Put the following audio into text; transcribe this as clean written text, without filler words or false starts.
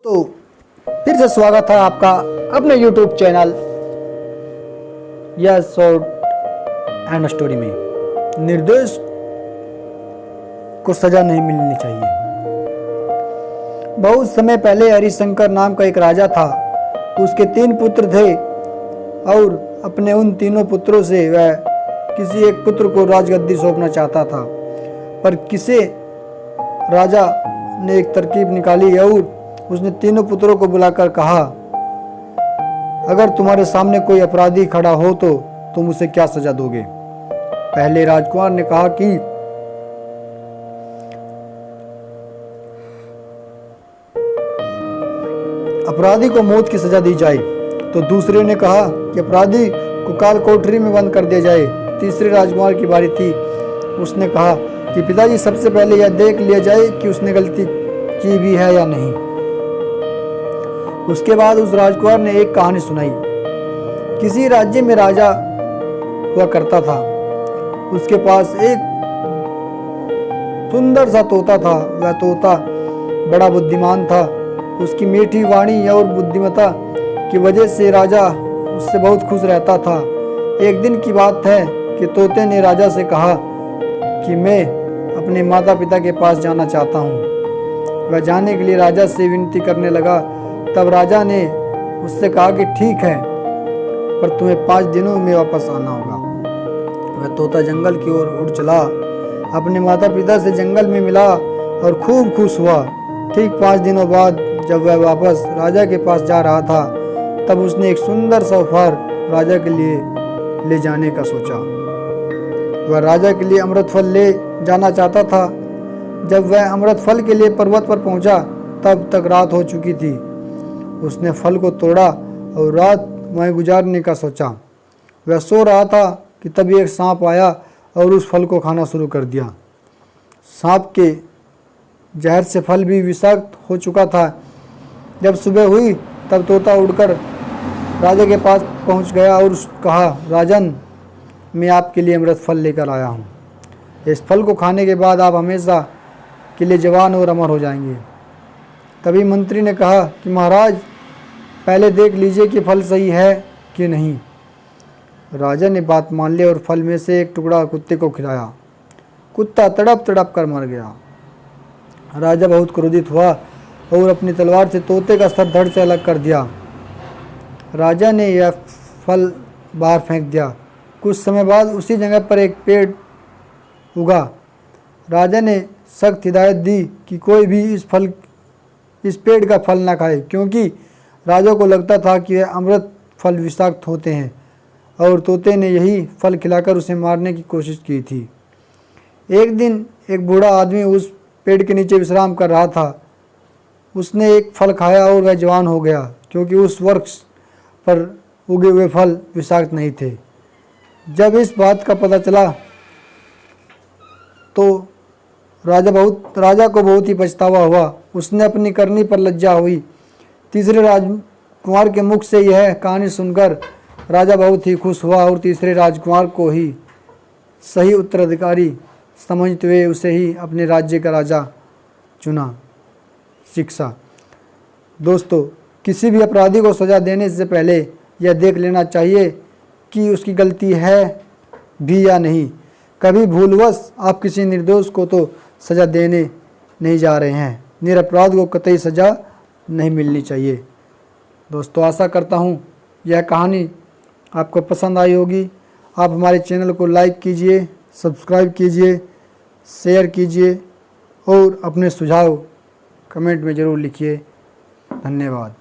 तो फिर से स्वागत है आपका अपने YouTube channel yes short and story में। निर्दोष को सजा नहीं मिलनी चाहिए। बहुत समय पहले हरिशंकर नाम का एक राजा था। उसके 3 पुत्र थे और अपने उन तीनों पुत्रों से वह किसी एक पुत्र को राजगद्दी सौंपना चाहता था, पर किसी राजा ने एक तरकीब निकाली और उसने तीनों पुत्रों को बुलाकर कहा, अगर तुम्हारे सामने कोई अपराधी खड़ा हो तो तुम उसे क्या सजा दोगे? पहले राजकुमार ने कहा कि अपराधी को मौत की सजा दी जाए। तो दूसरे ने कहा कि अपराधी को काल कोठरी में बंद कर दिया जाए। तीसरे राजकुमार की बारी थी। उसने कहा कि पिताजी, सबसे पहले यह देख लिया जाए कि उसने गलती की भी है या नहीं। उसके बाद उस राजकुमार ने एक कहानी सुनाई। किसी राज्य में राजा हुआ करता था। उसके पास एक सुंदर सा तोता था। वह तोता बड़ा बुद्धिमान था। उसकी मीठी वाणी और बुद्धिमत्ता की वजह से राजा उससे बहुत खुश रहता था। एक दिन की बात है कि तोते ने राजा से कहा कि मैं अपने माता पिता के पास जाना चाहता हूँ। वह जाने के लिए राजा से विनती करने लगा। तब राजा ने उससे कहा कि ठीक है, पर तुम्हें 5 दिनों में वापस आना होगा। वह तोता जंगल की ओर उड़ चला, अपने माता पिता से जंगल में मिला और खूब खुश हुआ। ठीक 5 दिनों बाद जब वह वापस राजा के पास जा रहा था, तब उसने एक सुंदर सा उपहार राजा के लिए ले जाने का सोचा। वह राजा के लिए अमृत फल ले जाना चाहता था। जब वह अमृत फल के लिए पर्वत पर पहुंचा, तब तक रात हो चुकी थी। उसने फल को तोड़ा और रात वहीं गुजारने का सोचा। वह सो रहा था कि तभी एक सांप आया और उस फल को खाना शुरू कर दिया। सांप के जहर से फल भी विषाक्त हो चुका था। जब सुबह हुई तब तोता उड़कर राजा के पास पहुंच गया और कहा, राजन, मैं आपके लिए अमृत फल लेकर आया हूं। इस फल को खाने के बाद आप हमेशा के लिए जवान और अमर हो जाएंगे। तभी मंत्री ने कहा कि महाराज, पहले देख लीजिए कि फल सही है कि नहीं। राजा ने बात मान ली और फल में से एक टुकड़ा कुत्ते को खिलाया। कुत्ता तड़प तड़प कर मर गया। राजा बहुत क्रोधित हुआ और अपनी तलवार से तोते का सर धड़ से अलग कर दिया। राजा ने यह फल बाहर फेंक दिया। कुछ समय बाद उसी जगह पर एक पेड़ उगा। राजा ने सख्त हिदायत दी कि कोई भी इस पेड़ का फल ना खाए, क्योंकि राजा को लगता था कि यह अमृत फल विषाक्त होते हैं और तोते ने यही फल खिलाकर उसे मारने की कोशिश की थी। एक दिन एक बूढ़ा आदमी उस पेड़ के नीचे विश्राम कर रहा था। उसने एक फल खाया और वह जवान हो गया, क्योंकि उस वृक्ष पर उगे हुए फल विषाक्त नहीं थे। जब इस बात का पता चला तो राजा को बहुत ही पछतावा हुआ। उसने अपनी करनी पर लज्जा हुई। तीसरे राजकुमार के मुख से यह कहानी सुनकर राजा बहुत ही खुश हुआ और तीसरे राजकुमार को ही सही उत्तराधिकारी समझते हुए उसे ही अपने राज्य का राजा चुना। शिक्षा। दोस्तों, किसी भी अपराधी को सज़ा देने से पहले यह देख लेना चाहिए कि उसकी गलती है भी या नहीं। कभी भूलवश आप किसी निर्दोष को तो सज़ा देने नहीं जा रहे हैं। निरपराध को कतई सज़ा नहीं मिलनी चाहिए। दोस्तों, आशा करता हूँ यह कहानी आपको पसंद आई होगी। आप हमारे चैनल को लाइक कीजिए, सब्सक्राइब कीजिए, शेयर कीजिए और अपने सुझाव कमेंट में ज़रूर लिखिए। धन्यवाद।